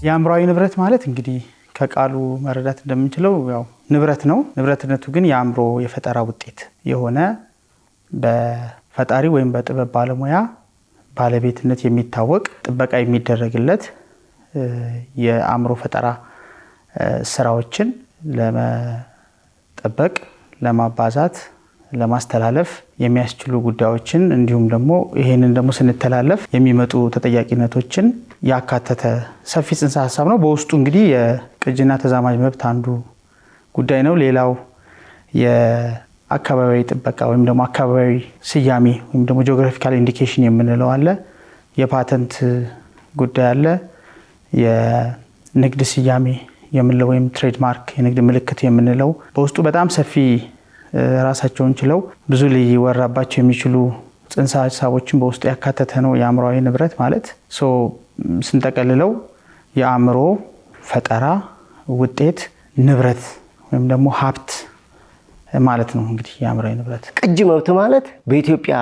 የአእምሯዊ ንብረት ማለት እንግዲህ ከቃሉ መረዳት እንደምንችለው ያው ንብረት ነው። ንብረትነቱ ግን የአእምሮ የፈጠራ ውጤት የሆነ በፈጣሪ ወይም በጥበብ ባለሙያ ባለቤትነት የሚታወቅ ጥበቃ የሚደረግለት የአእምሮ ፈጠራ ስራዎችን ለመጠበቅ፣ ለማባዛት፣ ለማስተላለፍ የሚያስችሉ ጉዳዮችን እንዲሁም ደግሞ ይሄንን ደግሞ ስንተላለፍ የሚመጡ ተጠያቂነቶችን ያካተተ ሰፊ ጽንሰ ሐሳብ ነው። በውስጡ እንግዲህ የቅጂና ተዛማጅ መብት አንዱ ጉዳይ ነው። ሌላው የአካባቢያዊ ጥበቃ ወይም ደግሞ አካባቢያዊ ስያሜ ወይም ደግሞ ጂኦግራፊካል ኢንዲኬሽን የምንለው አለ። የፓተንት ጉዳይ አለ። የንግድ ስያሜ የምንለው ወይም ትሬድማርክ የንግድ ምልክት የምንለው በውስጡ በጣም ሰፊ ራሳቸውን ችለው ብዙ ሊወራባቸው የሚችሉ ጽንሰ ሐሳቦችን በውስጡ ያካተተ ነው የአእምሯዊ ንብረት ማለት። ስንጠቀልለው የአእምሮ ፈጠራ ውጤት ንብረት ወይም ደግሞ ሀብት ማለት ነው። እንግዲህ የአእምሯዊ ንብረት ቅጂ መብት ማለት በኢትዮጵያ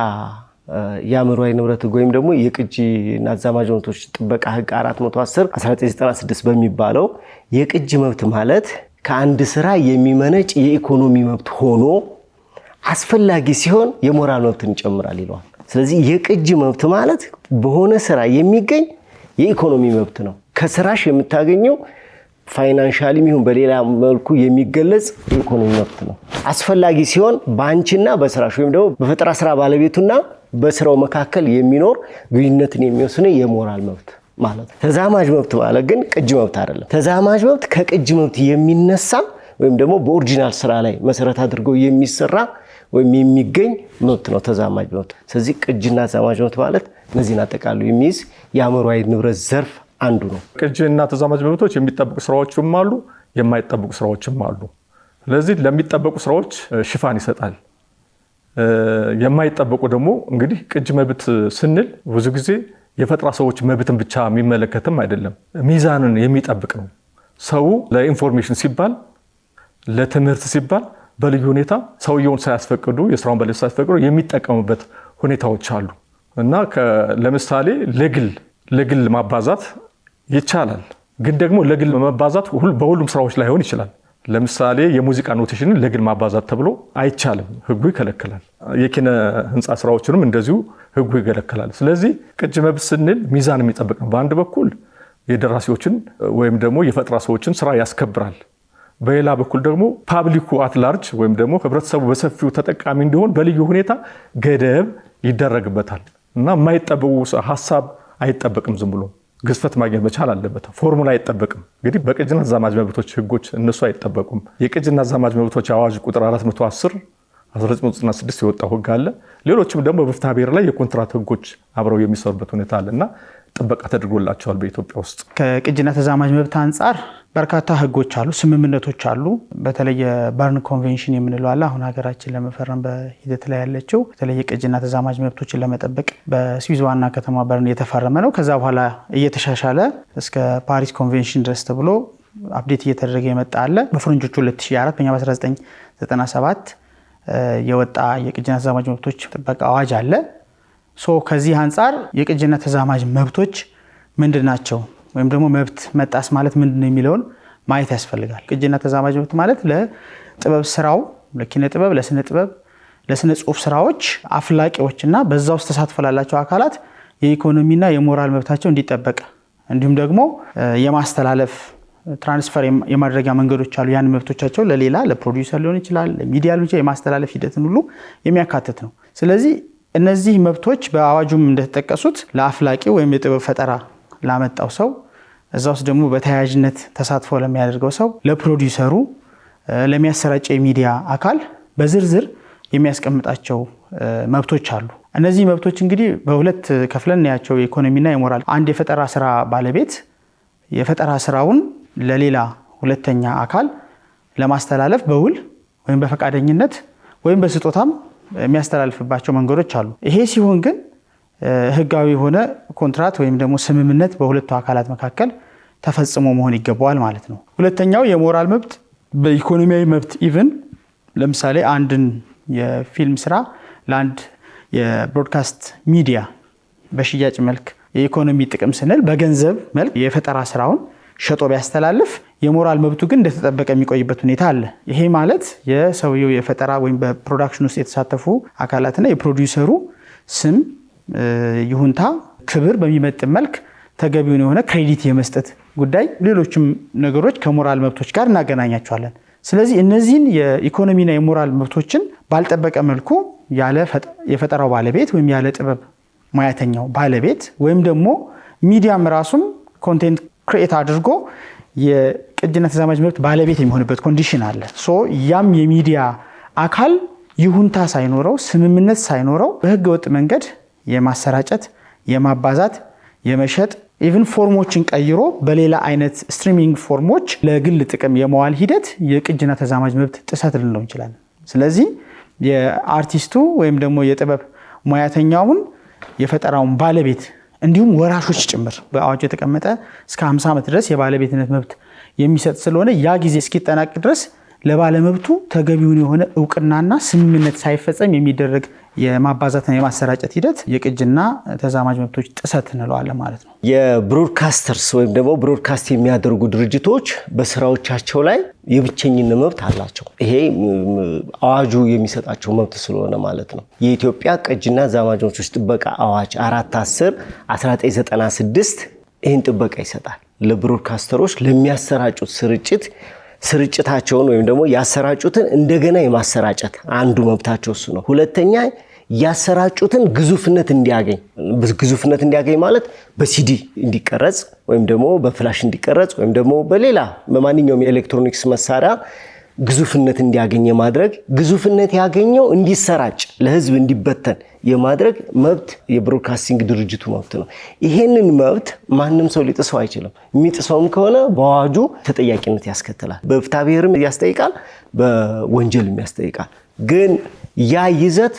የአእምሯዊ ንብረት ወይም ደግሞ የቅጂና ተዛማጅ መብቶች ጥበቃ ህግ 410 1996 በሚባለው የቅጂ መብት ማለት ከአንድ ስራ የሚመነጭ የኢኮኖሚ መብት ሆኖ አስፈላጊ ሲሆን የሞራል መብትን ይጨምራል ይለዋል። ስለዚህ የቅጂ መብት ማለት በሆነ ስራ የሚገኝ የኢኮኖሚ መብት ነው። ከስራሽ የምታገኘው ፋይናንሻሊ ይሁን በሌላ መልኩ የሚገለጽ የኢኮኖሚ መብት ነው። አስፈላጊ ሲሆን በአንቺና በስራሽ ወይም ደግሞ በፈጠራ ስራ ባለቤቱና በስራው መካከል የሚኖር ግንኙነትን የሚወስነው የሞራል መብት ማለት ነው። ተዛማጅ መብት ማለት ግን ቅጂ መብት አይደለም። ተዛማጅ መብት ከቅጂ መብት የሚነሳ ወይም ደግሞ በኦሪጂናል ስራ ላይ መሰረት አድርጎ የሚሰራ ወይም የሚገኝ መብት ነው ተዛማጅ መብት። ስለዚህ ቅጂና ተዛማጅ መብት ማለት እነዚህን አጠቃሉ የሚይዝ የአእምሯዊ ንብረት ዘርፍ አንዱ ነው። ቅጂና ተዛማጅ መብቶች የሚጠበቁ ስራዎችም አሉ፣ የማይጠበቁ ስራዎችም አሉ። ስለዚህ ለሚጠበቁ ስራዎች ሽፋን ይሰጣል። የማይጠበቁ ደግሞ እንግዲህ ቅጂ መብት ስንል ብዙ ጊዜ የፈጠራ ሰዎች መብትን ብቻ የሚመለከትም አይደለም፣ ሚዛንን የሚጠብቅ ነው። ሰው ለኢንፎርሜሽን ሲባል ለትምህርት ሲባል በልዩ ሁኔታ ሰውየውን ሳያስፈቅዱ የስራውን ባለቤት ሳያስፈቅዱ የሚጠቀሙበት ሁኔታዎች አሉ እና ለምሳሌ ለግል ማባዛት ይቻላል። ግን ደግሞ ለግል መባዛት በሁሉም ስራዎች ላይ ሆን ይችላል። ለምሳሌ የሙዚቃ ኖቴሽንን ለግል ማባዛት ተብሎ አይቻልም፣ ህጉ ይከለክላል። የኪነ ህንፃ ስራዎችንም እንደዚሁ ህጉ ይከለክላል። ስለዚህ ቅጂ መብት ስንል ሚዛን የሚጠብቅ ነው። በአንድ በኩል የደራሲዎችን ወይም ደግሞ የፈጠራ ሰዎችን ስራ ያስከብራል። በሌላ በኩል ደግሞ ፓብሊኩ አትላርጅ ወይም ደግሞ ህብረተሰቡ በሰፊው ተጠቃሚ እንዲሆን በልዩ ሁኔታ ገደብ ይደረግበታል እና የማይጠበቁ ሀሳብ አይጠበቅም። ዝም ብሎ ግዝፈት ማግኘት መቻል አለበት። ፎርሙላ አይጠበቅም። እንግዲህ በቅጂና ተዛማጅ መብቶች ህጎች እነሱ አይጠበቁም። የቅጂና ተዛማጅ መብቶች አዋጅ ቁጥር 410 1996 የወጣው ህግ አለ። ሌሎችም ደግሞ በፍትሐ ብሔር ላይ የኮንትራት ህጎች አብረው የሚሰሩበት ሁኔታ አለና ጥበቃ ተደርጎላቸዋል በኢትዮጵያ ውስጥ። ከቅጂና ተዛማጅ መብት አንጻር በርካታ ህጎች አሉ፣ ስምምነቶች አሉ። በተለይ በርን ኮንቬንሽን የምንለው አለ። አሁን ሀገራችን ለመፈረም በሂደት ላይ ያለችው በተለይ ቅጂና ተዛማጅ መብቶችን ለመጠበቅ በስዊዝ ዋና ከተማ በርን የተፈረመ ነው። ከዛ በኋላ እየተሻሻለ እስከ ፓሪስ ኮንቬንሽን ድረስ ተብሎ አፕዴት እየተደረገ የመጣ አለ። በፈረንጆቹ 2004 በእኛ በ1997 የወጣ የቅጂና ተዛማጅ መብቶች ጥበቃ አዋጅ አለ። ከዚህ አንጻር የቅጂና ተዛማጅ መብቶች ምንድን ናቸው ወይም ደግሞ መብት መጣስ ማለት ምንድን ነው የሚለውን ማየት ያስፈልጋል። ቅጂና ተዛማጅ መብት ማለት ለጥበብ ስራው፣ ለኪነ ጥበብ፣ ለስነ ጥበብ፣ ለስነ ጽሁፍ ስራዎች አፍላቂዎችና በዛ ውስጥ ተሳትፎ ላላቸው አካላት የኢኮኖሚና የሞራል መብታቸው እንዲጠበቅ እንዲሁም ደግሞ የማስተላለፍ ትራንስፈር የማድረጊያ መንገዶች አሉ። ያን መብቶቻቸው ለሌላ ለፕሮዲዩሰር ሊሆን ይችላል፣ ለሚዲያ ሊሆን ይችላል፣ የማስተላለፍ ሂደትን ሁሉ የሚያካትት ነው። ስለዚህ እነዚህ መብቶች በአዋጁም እንደተጠቀሱት ለአፍላቂ ወይም የጥበብ ፈጠራ ላመጣው ሰው፣ እዛ ውስጥ ደግሞ በተያያዥነት ተሳትፎ ለሚያደርገው ሰው፣ ለፕሮዲዩሰሩ፣ ለሚያሰራጭ የሚዲያ አካል በዝርዝር የሚያስቀምጣቸው መብቶች አሉ። እነዚህ መብቶች እንግዲህ በሁለት ከፍለን እናያቸው፣ የኢኮኖሚና የሞራል። አንድ የፈጠራ ስራ ባለቤት የፈጠራ ስራውን ለሌላ ሁለተኛ አካል ለማስተላለፍ በውል ወይም በፈቃደኝነት ወይም በስጦታም የሚያስተላልፍባቸው መንገዶች አሉ። ይሄ ሲሆን ግን ህጋዊ የሆነ ኮንትራት ወይም ደግሞ ስምምነት በሁለቱ አካላት መካከል ተፈጽሞ መሆን ይገባዋል ማለት ነው። ሁለተኛው የሞራል መብት በኢኮኖሚያዊ መብት ኢቭን ለምሳሌ አንድን የፊልም ስራ ለአንድ የብሮድካስት ሚዲያ በሽያጭ መልክ የኢኮኖሚ ጥቅም ስንል በገንዘብ መልክ የፈጠራ ስራውን ሸጦ ቢያስተላልፍ የሞራል መብቱ ግን እንደተጠበቀ የሚቆይበት ሁኔታ አለ። ይሄ ማለት የሰውየው የፈጠራ ወይም በፕሮዳክሽን ውስጥ የተሳተፉ አካላትና የፕሮዲውሰሩ ስም ይሁንታ ክብር በሚመጥን መልክ ተገቢውን የሆነ ክሬዲት የመስጠት ጉዳይ፣ ሌሎችም ነገሮች ከሞራል መብቶች ጋር እናገናኛቸዋለን። ስለዚህ እነዚህን የኢኮኖሚና የሞራል መብቶችን ባልጠበቀ መልኩ ያለ የፈጠራው ባለቤት ወይም ያለ ጥበብ ሙያተኛው ባለቤት ወይም ደግሞ ሚዲያም ራሱም ኮንቴንት ክሬት አድርጎ የቅጂና ተዛማጅ መብት ባለቤት የሚሆንበት ኮንዲሽን አለ። ያም የሚዲያ አካል ይሁንታ ሳይኖረው ስምምነት ሳይኖረው በህገ ወጥ መንገድ የማሰራጨት፣ የማባዛት፣ የመሸጥ ኢቭን ፎርሞችን ቀይሮ በሌላ አይነት ስትሪሚንግ ፎርሞች ለግል ጥቅም የመዋል ሂደት የቅጂና ተዛማጅ መብት ጥሰት ልንለው እንችላለን። ስለዚህ የአርቲስቱ ወይም ደግሞ የጥበብ ሙያተኛውን የፈጠራውን ባለቤት እንዲሁም ወራሾች ጭምር በአዋጅ የተቀመጠ እስከ 50 ዓመት ድረስ የባለቤትነት መብት የሚሰጥ ስለሆነ ያ ጊዜ እስኪጠናቅ ድረስ ለባለመብቱ ተገቢውን የሆነ እውቅናና ስምምነት ሳይፈጸም የሚደረግ የማባዛትና የማሰራጨት ሂደት የቅጂና ተዛማጅ መብቶች ጥሰት እንለዋለን ማለት ነው። የብሮድካስተርስ ወይም ደግሞ ብሮድካስት የሚያደርጉ ድርጅቶች በስራዎቻቸው ላይ የብቸኝነት መብት አላቸው። ይሄ አዋጁ የሚሰጣቸው መብት ስለሆነ ማለት ነው። የኢትዮጵያ ቅጂና ተዛማጅ መብቶች ጥበቃ አዋጅ 410/1996 ይህን ጥበቃ ይሰጣል። ለብሮድካስተሮች ለሚያሰራጩት ስርጭታቸውን ወይም ደግሞ ያሰራጩትን እንደገና የማሰራጨት አንዱ መብታቸው እሱ ነው። ሁለተኛ ያሰራጩትን ግዙፍነት እንዲያገኝ ማለት በሲዲ እንዲቀረጽ ወይም ደግሞ በፍላሽ እንዲቀረጽ ወይም ደግሞ በሌላ በማንኛውም የኤሌክትሮኒክስ መሳሪያ ግዙፍነት እንዲያገኝ የማድረግ ግዙፍነት ያገኘው እንዲሰራጭ ለህዝብ እንዲበተን የማድረግ መብት የብሮድካስቲንግ ድርጅቱ መብት ነው። ይሄንን መብት ማንም ሰው ሊጥሰው አይችልም። የሚጥሰውም ከሆነ በአዋጁ ተጠያቂነት ያስከትላል። በፍትሐ ብሔርም ያስጠይቃል፣ በወንጀልም ያስጠይቃል። ግን ያ ይዘት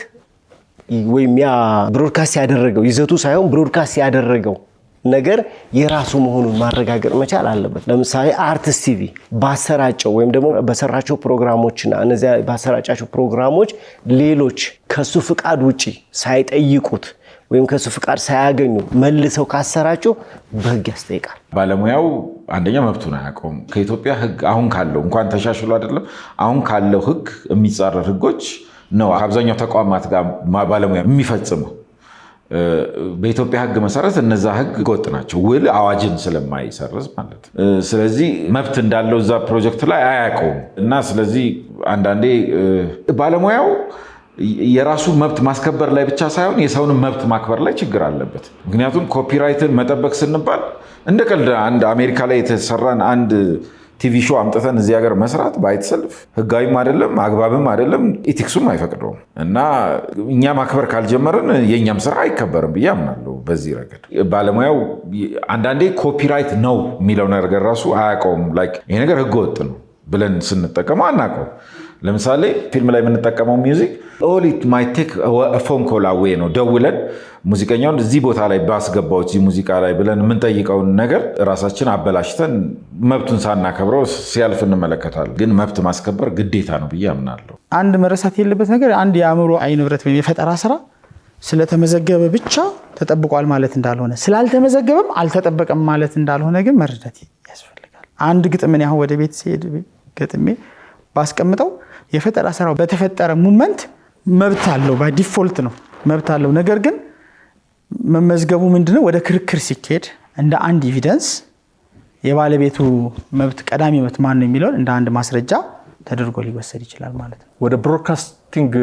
ወይም ያ ብሮድካስት ያደረገው ይዘቱ ሳይሆን ብሮድካስት ያደረገው ነገር የራሱ መሆኑን ማረጋገጥ መቻል አለበት። ለምሳሌ አርቲስት ቲቪ ባሰራጨው ወይም ደግሞ በሰራቸው ፕሮግራሞችና እነዚያ ባሰራጫቸው ፕሮግራሞች ሌሎች ከሱ ፍቃድ ውጪ ሳይጠይቁት ወይም ከሱ ፍቃድ ሳያገኙ መልሰው ካሰራጩ በህግ ያስጠይቃል። ባለሙያው አንደኛ መብቱን አያውቀውም። ከኢትዮጵያ ህግ አሁን ካለው እንኳን ተሻሽሎ አይደለም አሁን ካለው ህግ የሚጻረር ህጎች ነው አብዛኛው ተቋማት ጋር ባለሙያ የሚፈጽመው። በኢትዮጵያ ህግ መሰረት እነዛ ህግ ወጥ ናቸው፣ ውል አዋጅን ስለማይሰርዝ ማለት። ስለዚህ መብት እንዳለው እዛ ፕሮጀክት ላይ አያውቀውም እና ስለዚህ አንዳንዴ ባለሙያው የራሱ መብት ማስከበር ላይ ብቻ ሳይሆን የሰውን መብት ማክበር ላይ ችግር አለበት። ምክንያቱም ኮፒራይትን መጠበቅ ስንባል እንደ ቀልድ አንድ አሜሪካ ላይ የተሰራን አንድ ቲቪ ሾው አምጥተን እዚህ ሀገር መስራት ባይተሰልፍ ህጋዊም አይደለም አግባብም አይደለም ኢቲክሱም አይፈቅደውም እና እኛ ማክበር ካልጀመርን የኛም ስራ አይከበርም ብዬ አምናለሁ። በዚህ ረገድ ባለሙያው አንዳንዴ ኮፒራይት ነው የሚለው ነገር ራሱ አያውቀውም። ላይክ ይሄ ነገር ህገወጥ ነው ብለን ስንጠቀመው አናውቀውም። ለምሳሌ ፊልም ላይ የምንጠቀመው ሚውዚክ ኦል ኢት ማይት ቴክ ፎን ኮል አዌይ ነው። ደውለን ሙዚቀኛውን እዚህ ቦታ ላይ ባስገባው እዚህ ሙዚቃ ላይ ብለን የምንጠይቀውን ነገር ራሳችን አበላሽተን መብቱን ሳናከብረው ሲያልፍ እንመለከታለን። ግን መብት ማስከበር ግዴታ ነው ብዬ አምናለሁ። አንድ መረሳት የለበት ነገር አንድ የአእምሮ አይ ንብረት ወይም የፈጠራ ስራ ስለተመዘገበ ብቻ ተጠብቋል ማለት እንዳልሆነ፣ ስላልተመዘገበም አልተጠበቀም ማለት እንዳልሆነ ግን መረዳት ያስፈልጋል። አንድ ግጥምን ያሁን ወደ ቤት ሲሄድ ገጥሜ ባስቀምጠው የፈጠራ ስራው በተፈጠረ ሙመንት መብት አለው፣ ባይዲፎልት ነው መብት አለው። ነገር ግን መመዝገቡ ምንድነው ወደ ክርክር ሲካሄድ እንደ አንድ ኤቪደንስ የባለቤቱ መብት ቀዳሚ መብት ማን ነው የሚለውን እንደ አንድ ማስረጃ ተደርጎ ሊወሰድ ይችላል ማለት ነው። ወደ ብሮድካስቲንግ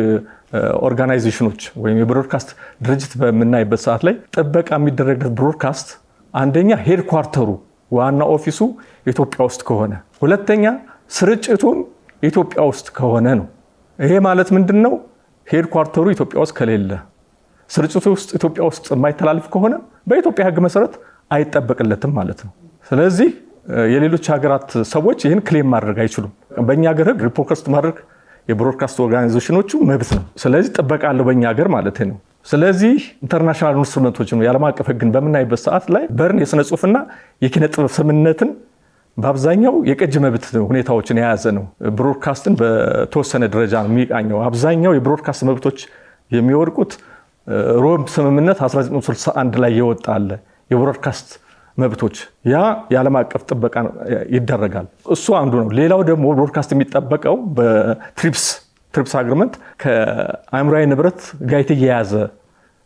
ኦርጋናይዜሽኖች ወይም የብሮድካስት ድርጅት በምናይበት ሰዓት ላይ ጥበቃ የሚደረግበት ብሮድካስት አንደኛ ሄድኳርተሩ ዋና ኦፊሱ ኢትዮጵያ ውስጥ ከሆነ፣ ሁለተኛ ስርጭቱን ኢትዮጵያ ውስጥ ከሆነ ነው። ይሄ ማለት ምንድነው? ሄድኳርተሩ ኢትዮጵያ ውስጥ ከሌለ ስርጭቱ ውስጥ ኢትዮጵያ ውስጥ የማይተላልፍ ከሆነ በኢትዮጵያ ሕግ መሰረት አይጠበቅለትም ማለት ነው። ስለዚህ የሌሎች ሀገራት ሰዎች ይህን ክሌም ማድረግ አይችሉም። በእኛ ሀገር ሕግ ሪፖርት ማድረግ የብሮድካስት ኦርጋናይዜሽኖቹ መብት ነው። ስለዚህ ጥበቃ አለው በእኛ ሀገር ማለት ነው። ስለዚህ ኢንተርናሽናል ኢንስትሩመንቶችን የዓለም አቀፍ ሕግን በምናይበት ሰዓት ላይ በርን የሥነ ጽሑፍና የኪነ ጥበብ ስምምነትን በአብዛኛው የቅጂ መብት ሁኔታዎችን የያዘ ነው። ብሮድካስትን በተወሰነ ደረጃ ነው የሚቃኘው። አብዛኛው የብሮድካስት መብቶች የሚወርቁት ሮም ስምምነት 1961 ላይ የወጣ አለ። የብሮድካስት መብቶች ያ የዓለም አቀፍ ጥበቃ ይደረጋል። እሱ አንዱ ነው። ሌላው ደግሞ ብሮድካስት የሚጠበቀው በትሪፕስ አግሪመንት ከአእምሯዊ ንብረት ጋር የተያያዘ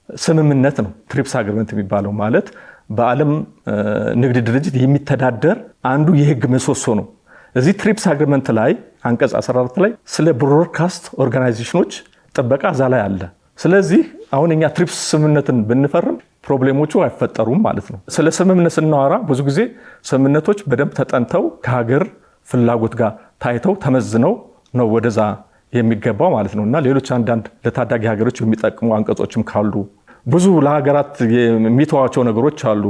ስምምነት ነው። ትሪፕስ አግሪመንት የሚባለው ማለት በዓለም ንግድ ድርጅት የሚተዳደር አንዱ የህግ ምሰሶ ነው። እዚህ ትሪፕስ አግሪመንት ላይ አንቀጽ 14 ላይ ስለ ብሮድካስት ኦርጋናይዜሽኖች ጥበቃ እዛ ላይ አለ። ስለዚህ አሁን እኛ ትሪፕስ ስምምነትን ብንፈርም ፕሮብሌሞቹ አይፈጠሩም ማለት ነው። ስለ ስምምነት ስናወራ ብዙ ጊዜ ስምምነቶች በደንብ ተጠንተው ከሀገር ፍላጎት ጋር ታይተው ተመዝነው ነው ወደዛ የሚገባው ማለት ነው። እና ሌሎች አንዳንድ ለታዳጊ ሀገሮች የሚጠቅሙ አንቀጾችም ካሉ ብዙ ለሀገራት የሚተዋቸው ነገሮች አሉ።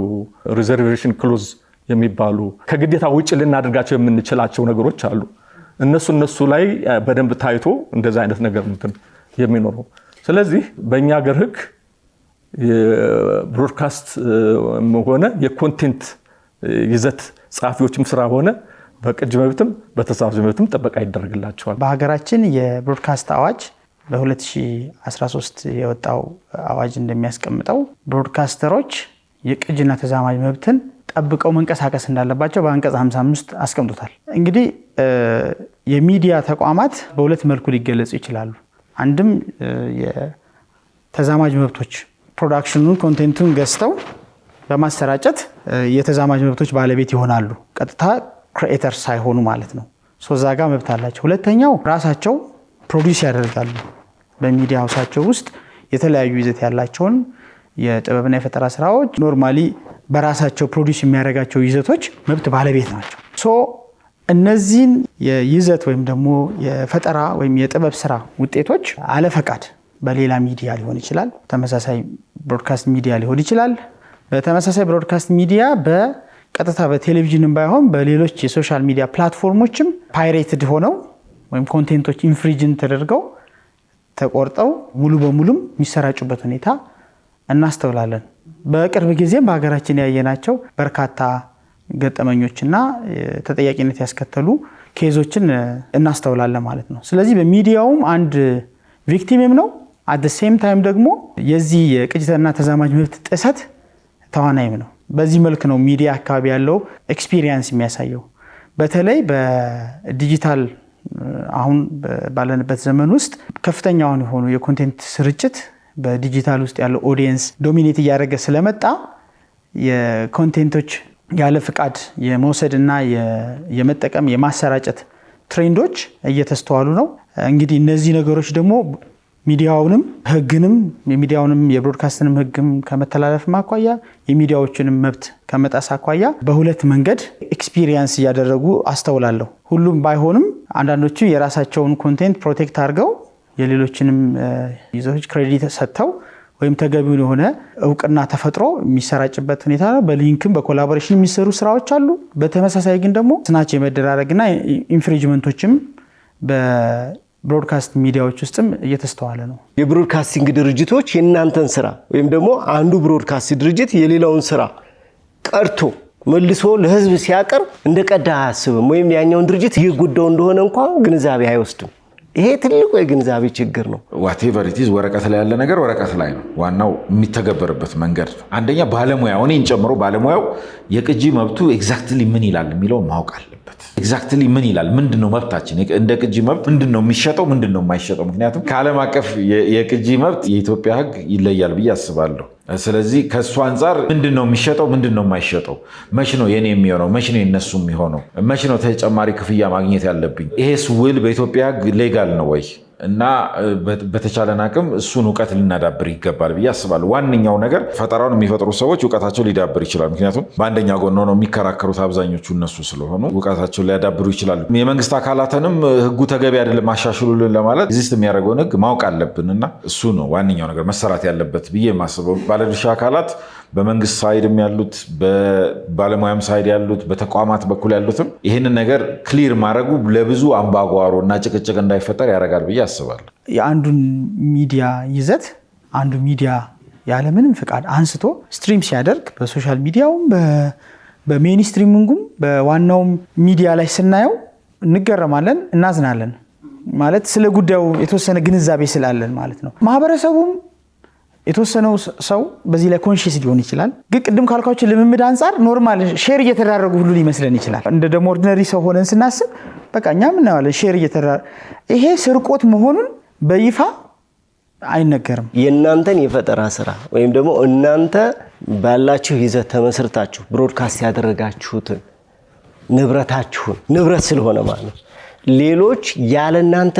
ሪዘርቬሽን ክሎዝ የሚባሉ ከግዴታ ውጭ ልናደርጋቸው የምንችላቸው ነገሮች አሉ። እነሱ ላይ በደንብ ታይቶ እንደዛ አይነት ነገር እንትን የሚኖረው። ስለዚህ በእኛ ሀገር ህግ የብሮድካስት ሆነ የኮንቴንት ይዘት ጸሐፊዎችም ስራ ሆነ በቅጅ መብትም በተዛማጅ መብትም ጥበቃ ይደረግላቸዋል። በሀገራችን የብሮድካስት አዋጅ በ2013 የወጣው አዋጅ እንደሚያስቀምጠው ብሮድካስተሮች የቅጅና ተዛማጅ መብትን ጠብቀው መንቀሳቀስ እንዳለባቸው በአንቀጽ 55 አስቀምጦታል። እንግዲህ የሚዲያ ተቋማት በሁለት መልኩ ሊገለጹ ይችላሉ። አንድም የተዛማጅ መብቶች ፕሮዳክሽኑን ኮንቴንቱን ገዝተው በማሰራጨት የተዛማጅ መብቶች ባለቤት ይሆናሉ፣ ቀጥታ ክሪኤተር ሳይሆኑ ማለት ነው። እዛ ጋር መብት አላቸው። ሁለተኛው ራሳቸው ፕሮዲውስ ያደርጋሉ። በሚዲያ ሃውሳቸው ውስጥ የተለያዩ ይዘት ያላቸውን የጥበብና የፈጠራ ስራዎች ኖርማሊ በራሳቸው ፕሮዲውስ የሚያደርጋቸው ይዘቶች መብት ባለቤት ናቸው። እነዚህን የይዘት ወይም ደግሞ የፈጠራ ወይም የጥበብ ስራ ውጤቶች አለፈቃድ በሌላ ሚዲያ ሊሆን ይችላል፣ ተመሳሳይ ብሮድካስት ሚዲያ ሊሆን ይችላል። በተመሳሳይ ብሮድካስት ሚዲያ በቀጥታ በቴሌቪዥንም ባይሆን በሌሎች የሶሻል ሚዲያ ፕላትፎርሞችም ፓይሬትድ ሆነው ወይም ኮንቴንቶች ኢንፍሪጅን ተደርገው ተቆርጠው ሙሉ በሙሉም የሚሰራጩበት ሁኔታ እናስተውላለን። በቅርብ ጊዜም በሀገራችን ያየናቸው በርካታ ገጠመኞችና ተጠያቂነት ያስከተሉ ኬዞችን እናስተውላለን ማለት ነው። ስለዚህ በሚዲያውም አንድ ቪክቲምም ነው፣ አት ዘ ሴም ታይም ደግሞ የዚህ የቅጅና ተዛማጅ መብት ጥሰት ተዋናይም ነው። በዚህ መልክ ነው ሚዲያ አካባቢ ያለው ኤክስፒሪየንስ የሚያሳየው። በተለይ በዲጂታል አሁን ባለንበት ዘመን ውስጥ ከፍተኛውን የሆኑ የኮንቴንት ስርጭት በዲጂታል ውስጥ ያለው ኦዲየንስ ዶሚኔት እያደረገ ስለመጣ የኮንቴንቶች ያለ ፍቃድ የመውሰድና የመጠቀም የማሰራጨት ትሬንዶች እየተስተዋሉ ነው። እንግዲህ እነዚህ ነገሮች ደግሞ ሚዲያውንም ህግንም የሚዲያውንም የብሮድካስትንም ህግም ከመተላለፍ አኳያ የሚዲያዎችንም መብት ከመጣስ አኳያ በሁለት መንገድ ኤክስፒሪየንስ እያደረጉ አስተውላለሁ። ሁሉም ባይሆንም አንዳንዶቹ የራሳቸውን ኮንቴንት ፕሮቴክት አድርገው የሌሎችንም ይዘቶች ክሬዲት ሰጥተው ወይም ተገቢውን የሆነ እውቅና ተፈጥሮ የሚሰራጭበት ሁኔታ ነው። በሊንክም በኮላቦሬሽን የሚሰሩ ስራዎች አሉ። በተመሳሳይ ግን ደግሞ ስናቸው የመደራረግና ኢንፍሪጅመንቶችም በብሮድካስት ሚዲያዎች ውስጥም እየተስተዋለ ነው። የብሮድካስቲንግ ድርጅቶች የእናንተን ስራ ወይም ደግሞ አንዱ ብሮድካስት ድርጅት የሌላውን ስራ ቀርቶ መልሶ ለህዝብ ሲያቀርብ እንደ ቀዳ አያስብም፣ ወይም ያኛውን ድርጅት እየጎዳው እንደሆነ እንኳን ግንዛቤ አይወስድም። ይሄ ትልቁ የግንዛቤ ችግር ነው። ዋቴቨር ኢት ኢዝ ወረቀት ላይ ያለ ነገር ወረቀት ላይ ነው። ዋናው የሚተገበርበት መንገድ ነው። አንደኛ ባለሙያው እኔን ጨምሮ ባለሙያው የቅጂ መብቱ ኤግዛክትሊ ምን ይላል የሚለው ማወቅ አለበት። ኤግዛክትሊ ምን ይላል፣ ምንድነው መብታችን፣ እንደ ቅጂ መብት ምንድነው የሚሸጠው፣ ምንድነው የማይሸጠው። ምክንያቱም ከዓለም አቀፍ የቅጂ መብት የኢትዮጵያ ህግ ይለያል ብዬ አስባለሁ። ስለዚህ ከእሱ አንጻር ምንድነው የሚሸጠው፣ ምንድነው የማይሸጠው፣ መች ነው የኔ የሚሆነው፣ መች ነው የነሱ የሚሆነው፣ መች ነው ተጨማሪ ክፍያ ማግኘት ያለብኝ፣ ይሄስ ውል በኢትዮጵያ ህግ ሌጋል ነው ወይ? እና በተቻለን አቅም እሱን እውቀት ልናዳብር ይገባል ብዬ አስባለሁ። ዋነኛው ነገር ፈጠራውን የሚፈጥሩ ሰዎች እውቀታቸው ሊዳብር ይችላል። ምክንያቱም በአንደኛ ጎን ነው የሚከራከሩት አብዛኞቹ እነሱ ስለሆኑ እውቀታቸውን ሊያዳብሩ ይችላሉ። የመንግስት አካላትንም ህጉ ተገቢ አይደለም አሻሽሉልን ለማለት ኤግዚስት የሚያደርገውን ህግ ማወቅ አለብን እና እሱ ነው ዋነኛው ነገር መሰራት ያለበት ብዬ የማስበው። ባለድርሻ አካላት በመንግስት ሳይድም ያሉት በባለሙያም ሳይድ ያሉት በተቋማት በኩል ያሉትም ይህንን ነገር ክሊር ማድረጉ ለብዙ አምባጓሮ እና ጭቅጭቅ እንዳይፈጠር ያደርጋል ብዬ አስባለሁ። የአንዱን ሚዲያ ይዘት አንዱ ሚዲያ ያለምንም ፍቃድ አንስቶ ስትሪም ሲያደርግ በሶሻል ሚዲያውም በሜንስትሪሚንጉም በዋናውም ሚዲያ ላይ ስናየው እንገረማለን፣ እናዝናለን። ማለት ስለ ጉዳዩ የተወሰነ ግንዛቤ ስላለን ማለት ነው። ማህበረሰቡም የተወሰነው ሰው በዚህ ላይ ኮንሺየስ ሊሆን ይችላል። ግን ቅድም ካልኳቸው ልምምድ አንፃር ኖርማል ሼር እየተዳረጉ ሁሉ ሊመስለን ይችላል። እንደ ደግሞ ኦርዲነሪ ሰው ሆነን ስናስብ በቃ እኛም እናያለን ሼር እየተዳረገ። ይሄ ስርቆት መሆኑን በይፋ አይነገርም። የእናንተን የፈጠራ ስራ ወይም ደግሞ እናንተ ባላችሁ ይዘት ተመስርታችሁ ብሮድካስት ያደረጋችሁትን ንብረታችሁን ንብረት ስለሆነ ማለት ሌሎች ያለ እናንተ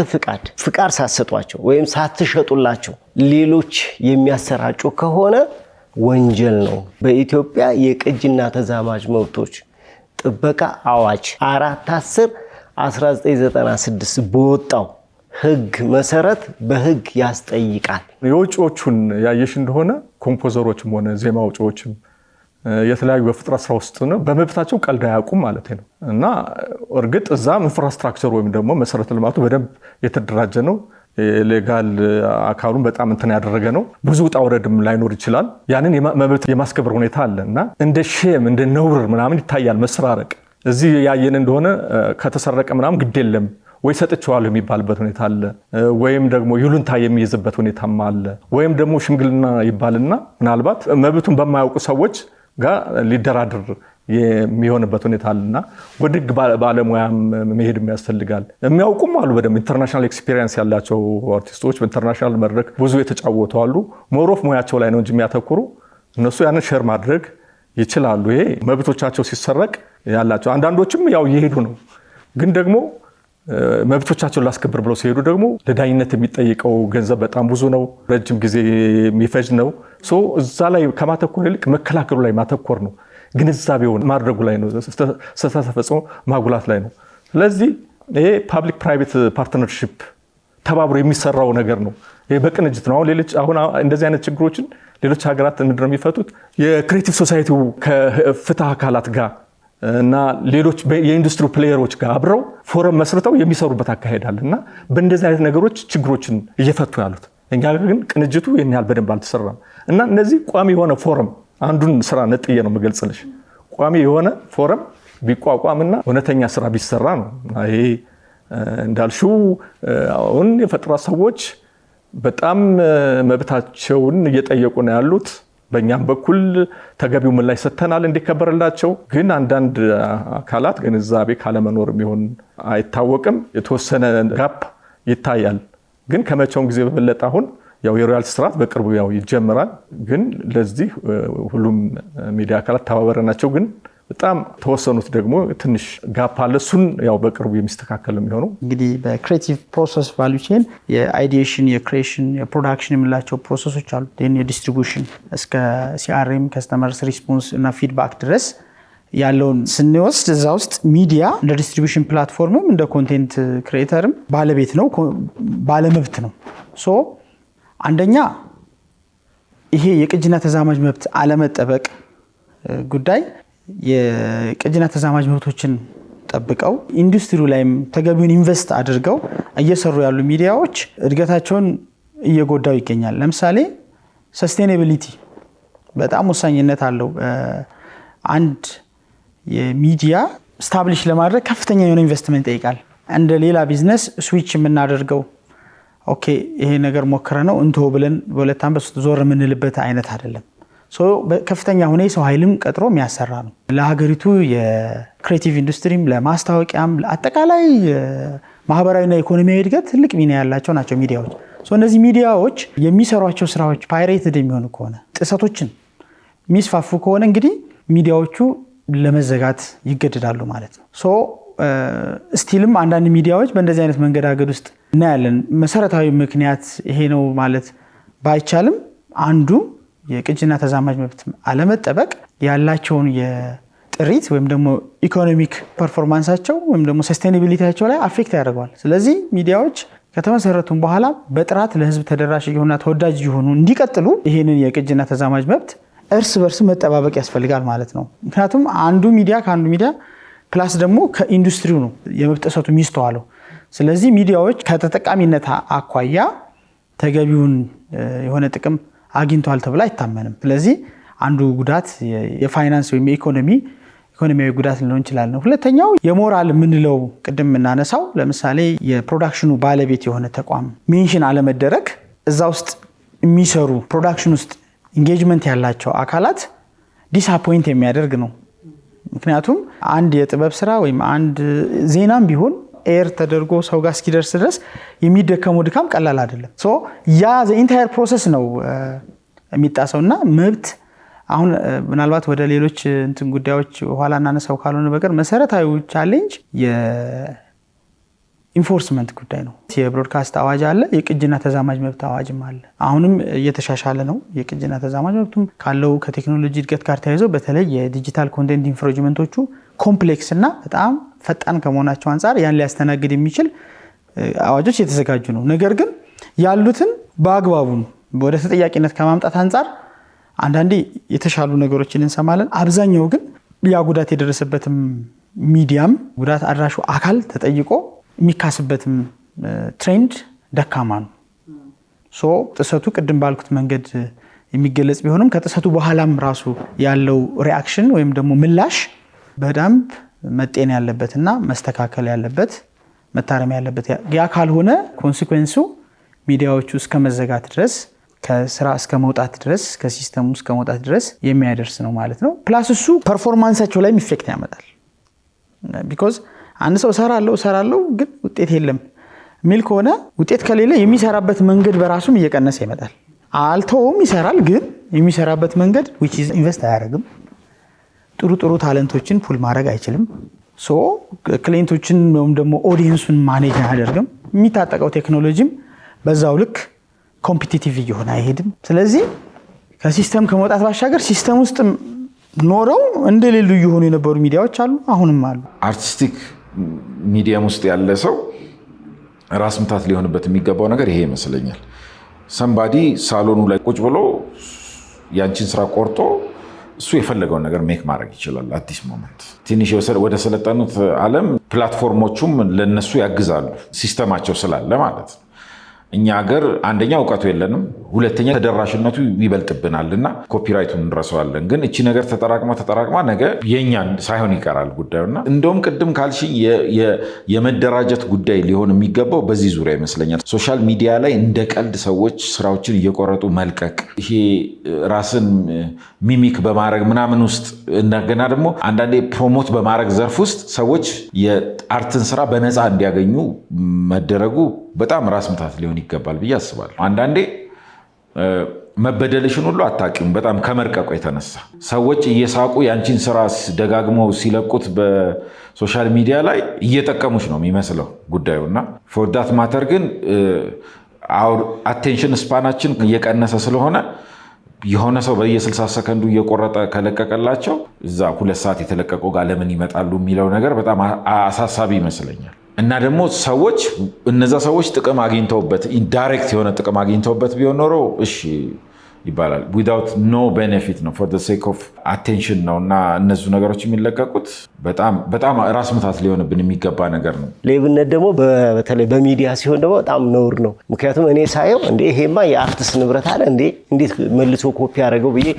ፍቃድ ሳትሰጧቸው ወይም ሳትሸጡላቸው ሌሎች የሚያሰራጩ ከሆነ ወንጀል ነው። በኢትዮጵያ የቅጂና ተዛማጅ መብቶች ጥበቃ አዋጅ 410/1996 በወጣው ህግ መሰረት በህግ ያስጠይቃል። የውጪዎቹን ያየሽ እንደሆነ ኮምፖዘሮችም ሆነ ዜማ ውጪዎችም የተለያዩ በፍጥራ ስራ ውስጥ ነው በመብታቸው ቀልድ አያውቁም ማለት ነው። እና እርግጥ እዛም ኢንፍራስትራክቸር ወይም ደግሞ መሰረተ ልማቱ በደንብ የተደራጀ ነው። ሌጋል አካሉን በጣም እንትን ያደረገ ነው። ብዙ ውጣ ውረድም ላይኖር ይችላል። ያንን መብት የማስከበር ሁኔታ አለ እና እንደ ሼም እንደ ነውር ምናምን ይታያል መስራረቅ። እዚህ ያየን እንደሆነ ከተሰረቀ ምናምን ግድ የለም ወይ ሰጥቼዋለሁ የሚባልበት ሁኔታ አለ፣ ወይም ደግሞ ይሉንታ የሚይዝበት ሁኔታም አለ፣ ወይም ደግሞ ሽምግልና ይባልና ምናልባት መብቱን በማያውቁ ሰዎች ጋር ሊደራደር የሚሆንበት ሁኔታ አለና ወደ ህግ ባለሙያም መሄድ ያስፈልጋል። የሚያውቁም አሉ በደንብ ኢንተርናሽናል ኤክስፒሪየንስ ያላቸው አርቲስቶች በኢንተርናሽናል መድረክ ብዙ የተጫወቱ አሉ። ሞሮፍ ሙያቸው ላይ ነው እንጂ የሚያተኩሩ እነሱ ያንን ሼር ማድረግ ይችላሉ። ይሄ መብቶቻቸው ሲሰረቅ ያላቸው አንዳንዶችም ያው እየሄዱ ነው፣ ግን ደግሞ መብቶቻቸውን ላስከብር ብለው ሲሄዱ ደግሞ ለዳኝነት የሚጠይቀው ገንዘብ በጣም ብዙ ነው፣ ረጅም ጊዜ የሚፈጅ ነው። እዛ ላይ ከማተኮር ይልቅ መከላከሉ ላይ ማተኮር ነው፣ ግንዛቤውን ማድረጉ ላይ ነው፣ ስህተት ተፈጽሞ ማጉላት ላይ ነው። ስለዚህ ይሄ ፓብሊክ ፕራይቬት ፓርትነርሺፕ ተባብሮ የሚሰራው ነገር ነው። ይሄ በቅንጅት ነው። አሁን እንደዚህ አይነት ችግሮችን ሌሎች ሀገራት ምንድን ነው የሚፈቱት? የክሬቲቭ ሶሳይቲው ከፍትህ አካላት ጋር እና ሌሎች የኢንዱስትሪ ፕሌየሮች ጋር አብረው ፎረም መስርተው የሚሰሩበት አካሄዳል እና በእንደዚህ አይነት ነገሮች ችግሮችን እየፈቱ ያሉት። እኛ ግን ቅንጅቱ ይህን ያህል በደንብ አልተሰራም እና እነዚህ ቋሚ የሆነ ፎረም አንዱን ስራ ነጥዬ ነው የምገልጽልሽ። ቋሚ የሆነ ፎረም ቢቋቋምና እውነተኛ ስራ ቢሰራ ነው። ይሄ እንዳልሽው አሁን የፈጠራ ሰዎች በጣም መብታቸውን እየጠየቁ ነው ያሉት። በእኛም በኩል ተገቢው ምላሽ ሰጥተናል እንዲከበርላቸው። ግን አንዳንድ አካላት ግንዛቤ ካለመኖር የሚሆን አይታወቅም፣ የተወሰነ ጋፕ ይታያል። ግን ከመቼውም ጊዜ በበለጠ አሁን ያው የሮያልቲ ስርዓት በቅርቡ ያው ይጀምራል። ግን ለዚህ ሁሉም ሚዲያ አካላት ተባባሪ ናቸው። ግን በጣም ተወሰኑት ደግሞ ትንሽ ጋፕ አለ። እሱን ያው በቅርቡ የሚስተካከል የሚሆነው እንግዲህ በክሬቲቭ ፕሮሰስ ቫልዩ ቼን የአይዲዬሽን፣ የክሬሽን፣ የፕሮዳክሽን የምላቸው ፕሮሰሶች አሉ። የዲስትሪቢዩሽን እስከ ሲአርኤም ከስተመርስ ሪስፖንስ እና ፊድባክ ድረስ ያለውን ስንወስድ እዛ ውስጥ ሚዲያ እንደ ዲስትሪቢዩሽን ፕላትፎርምም እንደ ኮንቴንት ክሬተርም ባለቤት ነው፣ ባለመብት ነው። አንደኛ ይሄ የቅጂና ተዛማጅ መብት አለመጠበቅ ጉዳይ የቅጂና ተዛማጅ መብቶችን ጠብቀው ኢንዱስትሪው ላይም ተገቢውን ኢንቨስት አድርገው እየሰሩ ያሉ ሚዲያዎች እድገታቸውን እየጎዳው ይገኛል። ለምሳሌ ሰስቴኔቢሊቲ በጣም ወሳኝነት አለው። አንድ የሚዲያ ስታብሊሽ ለማድረግ ከፍተኛ የሆነ ኢንቨስትመንት ይጠይቃል። እንደ ሌላ ቢዝነስ ስዊች የምናደርገው ኦኬ ይሄ ነገር ሞክረ ነው እንቶ ብለን በሁለት ዓመት ዞር የምንልበት አይነት አይደለም። ከፍተኛ ሆነ የሰው ኃይልም ቀጥሮ የሚያሰራ ነው። ለሀገሪቱ የክሬቲቭ ኢንዱስትሪም ለማስታወቂያም አጠቃላይ ማህበራዊና ኢኮኖሚያዊ እድገት ትልቅ ሚና ያላቸው ናቸው ሚዲያዎች። እነዚህ ሚዲያዎች የሚሰሯቸው ስራዎች ፓይሬትድ የሚሆኑ ከሆነ ጥሰቶችን የሚስፋፉ ከሆነ እንግዲህ ሚዲያዎቹ ለመዘጋት ይገደዳሉ ማለት ነው። ስቲልም አንዳንድ ሚዲያዎች በእንደዚህ አይነት መንገዳገድ ውስጥ እናያለን። መሰረታዊ ምክንያት ይሄ ነው ማለት ባይቻልም አንዱ የቅጂና ተዛማጅ መብት አለመጠበቅ ያላቸውን የጥሪት ወይም ደግሞ ኢኮኖሚክ ፐርፎርማንሳቸው ወይም ደግሞ ሰስቴኔቢሊቲያቸው ላይ አፌክት ያደርገዋል። ስለዚህ ሚዲያዎች ከተመሰረቱም በኋላ በጥራት ለህዝብ ተደራሽ የሆኑና ተወዳጅ የሆኑ እንዲቀጥሉ ይሄንን የቅጂና ተዛማጅ መብት እርስ በርስ መጠባበቅ ያስፈልጋል ማለት ነው። ምክንያቱም አንዱ ሚዲያ ከአንዱ ሚዲያ ፕላስ ደግሞ ከኢንዱስትሪው ነው የመብት ጥሰቱ የሚስተዋለው። ስለዚህ ሚዲያዎች ከተጠቃሚነት አኳያ ተገቢውን የሆነ ጥቅም አግኝቷል ተብሎ አይታመንም። ስለዚህ አንዱ ጉዳት የፋይናንስ ወይም ኢኮኖሚያዊ ጉዳት ሊሆን ይችላል። ሁለተኛው የሞራል የምንለው ቅድም የምናነሳው ለምሳሌ የፕሮዳክሽኑ ባለቤት የሆነ ተቋም ሜንሽን አለመደረግ እዛ ውስጥ የሚሰሩ ፕሮዳክሽን ውስጥ ኢንጌጅመንት ያላቸው አካላት ዲስአፖይንት የሚያደርግ ነው። ምክንያቱም አንድ የጥበብ ስራ ወይም አንድ ዜናም ቢሆን ኤር ተደርጎ ሰው ጋር እስኪደርስ ድረስ የሚደከመው ድካም ቀላል አይደለም። ሶ ያ ኢንታየር ፕሮሰስ ነው የሚጣሰውና መብት አሁን ምናልባት ወደ ሌሎች እንትን ጉዳዮች ኋላ እናነሳው ካልሆነ በቀር መሰረታዊ ቻሌንጅ የኢንፎርስመንት ጉዳይ ነው። የብሮድካስት አዋጅ አለ፣ የቅጂና ተዛማጅ መብት አዋጅም አለ። አሁንም እየተሻሻለ ነው። የቅጂና ተዛማጅ መብቱም ካለው ከቴክኖሎጂ እድገት ጋር ተያይዞ በተለይ የዲጂታል ኮንቴንት ኢንፍሪንጅመንቶቹ ኮምፕሌክስ እና በጣም ፈጣን ከመሆናቸው አንጻር ያን ሊያስተናግድ የሚችል አዋጆች የተዘጋጁ ነው። ነገር ግን ያሉትን በአግባቡ ወደ ተጠያቂነት ከማምጣት አንጻር አንዳንዴ የተሻሉ ነገሮችን እንሰማለን። አብዛኛው ግን ያ ጉዳት የደረሰበትም ሚዲያም ጉዳት አድራሹ አካል ተጠይቆ የሚካስበትም ትሬንድ ደካማ ነው። ሶ ጥሰቱ ቅድም ባልኩት መንገድ የሚገለጽ ቢሆንም ከጥሰቱ በኋላም ራሱ ያለው ሪአክሽን ወይም ደግሞ ምላሽ በደንብ መጤን ያለበትና መስተካከል ያለበት መታረም ያለበት። ያ ካልሆነ ኮንሲኩዌንሱ ሚዲያዎቹ እስከ መዘጋት ድረስ ከስራ እስከ መውጣት ድረስ ከሲስተሙ እስከ መውጣት ድረስ የሚያደርስ ነው ማለት ነው። ፕላስ እሱ ፐርፎርማንሳቸው ላይ ኢፌክት ያመጣል። ቢኮዝ አንድ ሰው ሰራለው ግን ውጤት የለም ሚል ከሆነ ውጤት ከሌለ የሚሰራበት መንገድ በራሱም እየቀነሰ ይመጣል። አልተውም ይሰራል፣ ግን የሚሰራበት መንገድ which is ኢንቨስት አያደርግም። ጥሩ ታለንቶችን ፑል ማድረግ አይችልም። ሶ ክሊየንቶችን ወይም ደግሞ ኦዲየንሱን ማኔጅ አያደርግም። የሚታጠቀው ቴክኖሎጂም በዛው ልክ ኮምፒቲቲቭ እየሆነ አይሄድም። ስለዚህ ከሲስተም ከመውጣት ባሻገር ሲስተም ውስጥ ኖረው እንደሌሉ እየሆኑ የነበሩ ሚዲያዎች አሉ፣ አሁንም አሉ። አርቲስቲክ ሚዲያም ውስጥ ያለ ሰው ራስ ምታት ሊሆንበት የሚገባው ነገር ይሄ ይመስለኛል። ሰምባዲ ሳሎኑ ላይ ቁጭ ብሎ ያንቺን ስራ ቆርጦ እሱ የፈለገውን ነገር ሜክ ማድረግ ይችላል። አዲስ ሞመንት ትንሽ ወደ ሰለጠኑት ዓለም ፕላትፎርሞቹም ለነሱ ያግዛሉ፣ ሲስተማቸው ስላለ ማለት ነው። እኛ ሀገር አንደኛ እውቀቱ የለንም፣ ሁለተኛ ተደራሽነቱ ይበልጥብናል እና ኮፒራይቱን እንረሳዋለን። ግን እቺ ነገር ተጠራቅማ ነገ የኛን ሳይሆን ይቀራል ጉዳዩና እንደውም ቅድም ካልሽኝ የመደራጀት ጉዳይ ሊሆን የሚገባው በዚህ ዙሪያ ይመስለኛል። ሶሻል ሚዲያ ላይ እንደ ቀልድ ሰዎች ስራዎችን እየቆረጡ መልቀቅ፣ ይሄ ራስን ሚሚክ በማድረግ ምናምን ውስጥ እንደገና ደግሞ አንዳንዴ ፕሮሞት በማድረግ ዘርፍ ውስጥ ሰዎች የአርትን ስራ በነፃ እንዲያገኙ መደረጉ በጣም ራስ ምታት ሊሆን ይገባል ብዬ አስባለሁ። አንዳንዴ መበደልሽን ሁሉ አታውቂም። በጣም ከመርቀቁ የተነሳ ሰዎች እየሳቁ ያንቺን ስራ ደጋግመው ሲለቁት በሶሻል ሚዲያ ላይ እየጠቀሙሽ ነው የሚመስለው ጉዳዩና ፎር ዳት ማተር ግን አቴንሽን ስፓናችን እየቀነሰ ስለሆነ የሆነ ሰው በየ60 ሰከንዱ እየቆረጠ ከለቀቀላቸው እዛ 2 ሰዓት የተለቀቀው ጋር ለምን ይመጣሉ የሚለው ነገር በጣም አሳሳቢ ይመስለኛል። እና ደግሞ እነዛ ሰዎች ጥቅም አግኝተውበት ኢንዳይሬክት የሆነ ጥቅም አግኝተውበት ቢሆን ኖሮ እሺ ይባላል። ዊዛውት ኖ ቤኔፊት ነው ፎር ዘ ሴክ ኦፍ አቴንሽን ነው እና እነሱ ነገሮች የሚለቀቁት በጣም ራስ ምታት ሊሆንብን የሚገባ ነገር ነው። ሌብነት ደግሞ በተለይ በሚዲያ ሲሆን ደግሞ በጣም ነውር ነው። ምክንያቱም እኔ ሳየው እንዴ ይሄማ የአርቲስት ንብረት አለ እንዴት መልሶ ኮፒ ያደረገው ብዬ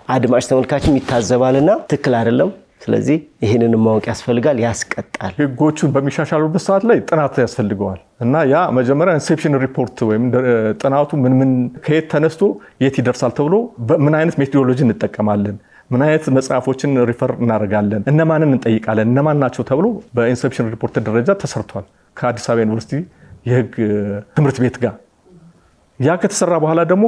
አድማጭ ተመልካችም ይታዘባልና ትክክል አይደለም። ስለዚህ ይህንን ማወቅ ያስፈልጋል፣ ያስቀጣል። ህጎቹን በሚሻሻሉበት ሰዓት ላይ ጥናት ያስፈልገዋል እና ያ መጀመሪያ ኢንሴፕሽን ሪፖርት ወይም ጥናቱ ምን ከየት ተነስቶ የት ይደርሳል ተብሎ ምን አይነት ሜቶዶሎጂ እንጠቀማለን፣ ምን አይነት መጽሐፎችን ሪፈር እናደርጋለን፣ እነማንን እንጠይቃለን፣ እነማን ናቸው ተብሎ በኢንሴፕሽን ሪፖርት ደረጃ ተሰርቷል ከአዲስ አበባ ዩኒቨርሲቲ የህግ ትምህርት ቤት ጋር። ያ ከተሰራ በኋላ ደግሞ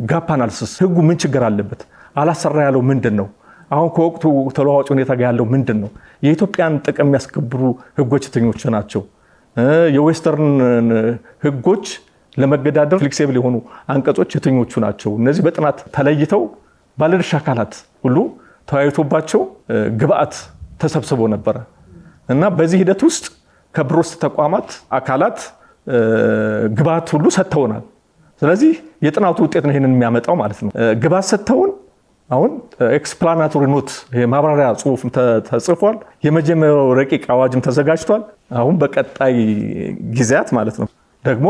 ጋፕ አናሊሲስ፣ ህጉ ምን ችግር አለበት፣ አላሰራ ያለው ምንድን ነው፣ አሁን ከወቅቱ ተለዋዋጭ ሁኔታ ጋር ያለው ምንድን ነው፣ የኢትዮጵያን ጥቅም የሚያስከብሩ ህጎች የትኞቹ ናቸው፣ የዌስተርን ህጎች ለመገዳደር ፍሌክሲብል የሆኑ አንቀጾች የትኞቹ ናቸው። እነዚህ በጥናት ተለይተው ባለድርሻ አካላት ሁሉ ተወያይቶባቸው ግብአት ተሰብስቦ ነበረ እና በዚህ ሂደት ውስጥ ከብሮስት ተቋማት አካላት ግብአት ሁሉ ሰጥተውናል። ስለዚህ የጥናቱ ውጤት ነው ይሄንን የሚያመጣው ማለት ነው። ግብአት ሰጥተውን አሁን ኤክስፕላናቶሪ ኖት የማብራሪያ ጽሁፍ ተጽፏል። የመጀመሪያው ረቂቅ አዋጅም ተዘጋጅቷል። አሁን በቀጣይ ጊዜያት ማለት ነው ደግሞ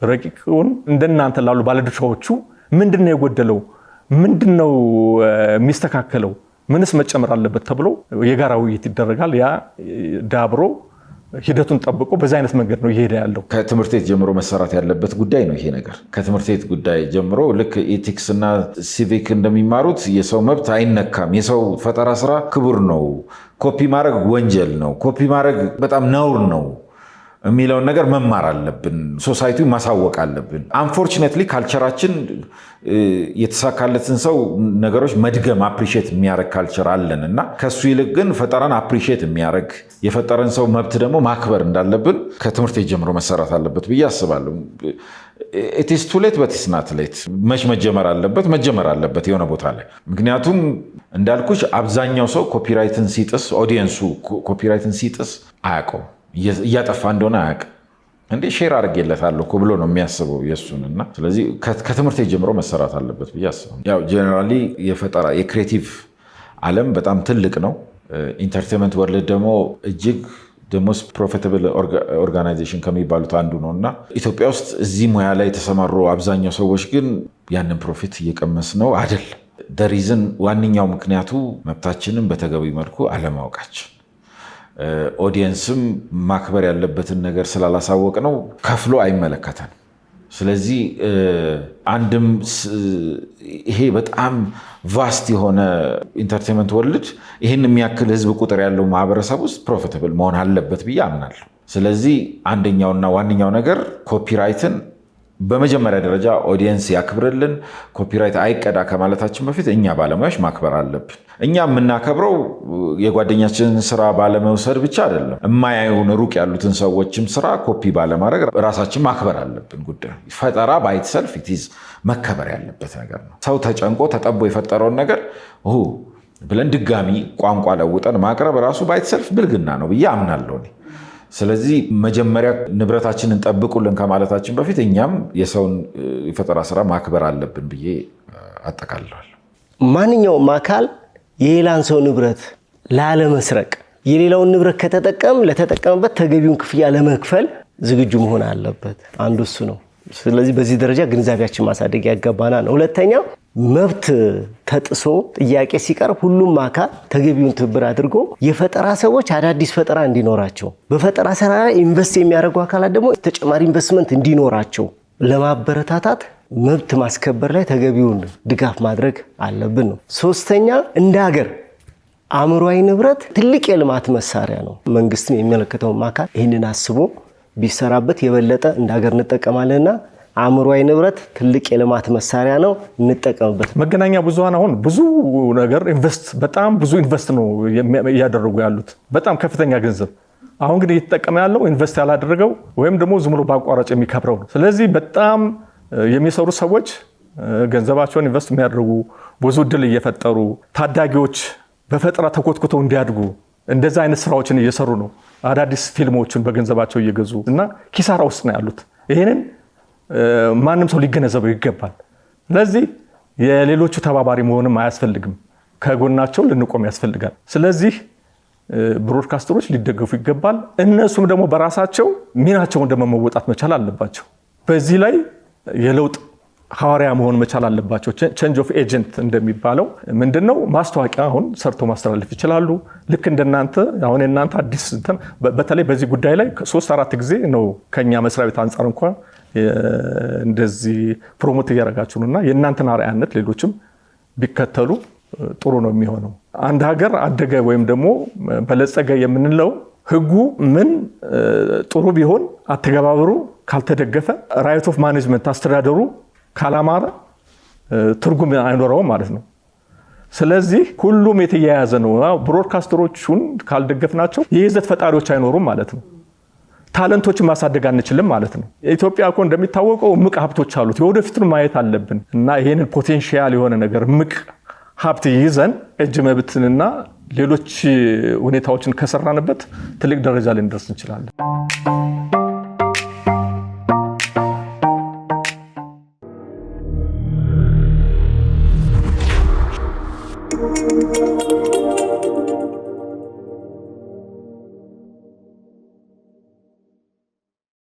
ረቂቁን እንደናንተ ላሉ ባለድርሻዎቹ ምንድነው የጎደለው፣ ምንድነው የሚስተካከለው፣ ምንስ መጨመር አለበት ተብሎ የጋራ ውይይት ይደረጋል። ያ ዳብሮ ሂደቱን ጠብቆ በዚህ አይነት መንገድ ነው እየሄደ ያለው። ከትምህርት ቤት ጀምሮ መሰራት ያለበት ጉዳይ ነው ይሄ ነገር። ከትምህርት ቤት ጉዳይ ጀምሮ ልክ ኢቲክስ እና ሲቪክ እንደሚማሩት የሰው መብት አይነካም፣ የሰው ፈጠራ ስራ ክቡር ነው፣ ኮፒ ማድረግ ወንጀል ነው፣ ኮፒ ማድረግ በጣም ነውር ነው የሚለውን ነገር መማር አለብን። ሶሳይቲው ማሳወቅ አለብን። አንፎርቹኔትሊ ካልቸራችን የተሳካለትን ሰው ነገሮች መድገም አፕሪሼት የሚያደርግ ካልቸር አለን እና ከሱ ይልቅ ግን ፈጠራን አፕሪሼት የሚያደርግ የፈጠረን ሰው መብት ደግሞ ማክበር እንዳለብን ከትምህርት ቤት ጀምሮ መሰራት አለበት ብዬ አስባለሁ። ኢትስ ቱ ሌት በት ኢትስ ናት ሌት። መች መጀመር አለበት? መጀመር አለበት የሆነ ቦታ ላይ። ምክንያቱም እንዳልኩሽ አብዛኛው ሰው ኮፒራይትን ሲጥስ፣ ኦዲየንሱ ኮፒራይትን ሲጥስ አያውቀውም፣ እያጠፋ እንደሆነ አያውቅም። እንዴ ሼር አድርጌለታለሁ እኮ ብሎ ነው የሚያስበው የእሱን እና ስለዚህ ከትምህርት ጀምሮ መሰራት አለበት ብዬ አስባለሁ። ያው ጀነራሊ የፈጠራ የክሬቲቭ ዓለም በጣም ትልቅ ነው። ኢንተርቴንመንት ወርልድ ደግሞ እጅግ ሞስት ፕሮፊታብል ኦርጋናይዜሽን ከሚባሉት አንዱ ነው እና ኢትዮጵያ ውስጥ እዚህ ሙያ ላይ የተሰማሩ አብዛኛው ሰዎች ግን ያንን ፕሮፊት እየቀመስ ነው አይደለም። ደሪዝን ዋነኛው ምክንያቱ መብታችንን በተገቢ መልኩ አለማወቃችን፣ ኦዲየንስም ማክበር ያለበትን ነገር ስላላሳወቅ ነው ከፍሎ አይመለከተን። ስለዚህ አንድም ይሄ በጣም ቫስት የሆነ ኢንተርቴንመንት ወርልድ ይህን የሚያክል ህዝብ ቁጥር ያለው ማህበረሰብ ውስጥ ፕሮፊታብል መሆን አለበት ብዬ አምናለሁ። ስለዚህ አንደኛውና ዋነኛው ነገር ኮፒራይትን በመጀመሪያ ደረጃ ኦዲየንስ ያክብርልን፣ ኮፒራይት አይቀዳ ከማለታችን በፊት እኛ ባለሙያዎች ማክበር አለብን። እኛ የምናከብረው የጓደኛችንን ስራ ባለመውሰድ ብቻ አይደለም። የማያዩን ሩቅ ያሉትን ሰዎችም ስራ ኮፒ ባለማድረግ ራሳችን ማክበር አለብን። ጉዳዩ ፈጠራ ባይት ሰልፍ ኢትዝ መከበር ያለበት ነገር ነው። ሰው ተጨንቆ ተጠቦ የፈጠረውን ነገር ብለን ድጋሚ ቋንቋ ለውጠን ማቅረብ ራሱ ባይት ሰልፍ ብልግና ነው ብዬ አምናለሁ። ስለዚህ መጀመሪያ ንብረታችንን ጠብቁልን ከማለታችን በፊት እኛም የሰውን የፈጠራ ስራ ማክበር አለብን ብዬ አጠቃልለዋል። ማንኛውም አካል የሌላን ሰው ንብረት ላለመስረቅ፣ የሌላውን ንብረት ከተጠቀም ለተጠቀመበት ተገቢውን ክፍያ ለመክፈል ዝግጁ መሆን አለበት። አንዱ እሱ ነው። ስለዚህ በዚህ ደረጃ ግንዛቤያችን ማሳደግ ያገባናል። ሁለተኛው መብት ተጥሶ ጥያቄ ሲቀርብ ሁሉም አካል ተገቢውን ትብብር አድርጎ የፈጠራ ሰዎች አዳዲስ ፈጠራ እንዲኖራቸው፣ በፈጠራ ስራ ላይ ኢንቨስት የሚያደርጉ አካላት ደግሞ ተጨማሪ ኢንቨስትመንት እንዲኖራቸው ለማበረታታት መብት ማስከበር ላይ ተገቢውን ድጋፍ ማድረግ አለብን ነው። ሶስተኛ እንደ ሀገር አእምሯዊ ንብረት ትልቅ የልማት መሳሪያ ነው። መንግስትም የሚመለከተውን አካል ይህንን አስቦ ቢሰራበት የበለጠ እንደ ሀገር እንጠቀማለንና አእምሯዊ ንብረት ትልቅ የልማት መሳሪያ ነው፣ እንጠቀምበት። መገናኛ ብዙሃን አሁን ብዙ ነገር በጣም ብዙ ኢንቨስት ነው እያደረጉ ያሉት፣ በጣም ከፍተኛ ገንዘብ። አሁን ግን እየተጠቀመ ያለው ኢንቨስት ያላደረገው ወይም ደግሞ ዝም ብሎ በአቋራጭ የሚከብረው ነው። ስለዚህ በጣም የሚሰሩ ሰዎች ገንዘባቸውን ኢንቨስት የሚያደርጉ ብዙ እድል እየፈጠሩ ታዳጊዎች በፈጠራ ተኮትኩተው እንዲያድጉ እንደዛ አይነት ስራዎችን እየሰሩ ነው። አዳዲስ ፊልሞችን በገንዘባቸው እየገዙ እና ኪሳራ ውስጥ ነው ያሉት። ይሄንን ማንም ሰው ሊገነዘበው ይገባል። ስለዚህ የሌሎቹ ተባባሪ መሆንም አያስፈልግም፣ ከጎናቸው ልንቆም ያስፈልጋል። ስለዚህ ብሮድካስተሮች ሊደገፉ ይገባል። እነሱም ደግሞ በራሳቸው ሚናቸውን ደግሞ መወጣት መቻል አለባቸው። በዚህ ላይ የለውጥ ሐዋርያ መሆን መቻል አለባቸው። ቼንጅ ኦፍ ኤጀንት እንደሚባለው ምንድነው? ማስታወቂያ አሁን ሰርቶ ማስተላለፍ ይችላሉ። ልክ እንደናንተ አሁን እናንተ አዲስ በተለይ በዚህ ጉዳይ ላይ 3-4 ጊዜ ነው ከኛ መስሪያ ቤት አንጻር እንኳን እንደዚህ ፕሮሞት እያደረጋችሁ ነውና የእናንተን አርአያነት ሌሎችም ቢከተሉ ጥሩ ነው የሚሆነው። አንድ ሀገር አደገ ወይም ደግሞ በለጸገ የምንለው ህጉ ምን ጥሩ ቢሆን አተገባበሩ ካልተደገፈ፣ ራይት ኦፍ ማኔጅመንት አስተዳደሩ ካላማረ ትርጉም አይኖረውም ማለት ነው። ስለዚህ ሁሉም የተያያዘ ነው። ብሮድካስተሮቹን ካልደገፍናቸው የይዘት ፈጣሪዎች አይኖሩም ማለት ነው። ታለንቶችን ማሳደግ አንችልም ማለት ነው። ኢትዮጵያ እኮ እንደሚታወቀው ምቅ ሀብቶች አሉት። የወደፊቱን ማየት አለብን እና ይሄንን ፖቴንሻል የሆነ ነገር ምቅ ሀብት ይዘን እጅ መብትንና ሌሎች ሁኔታዎችን ከሰራንበት ትልቅ ደረጃ ላይ እንደርስ እንችላለን።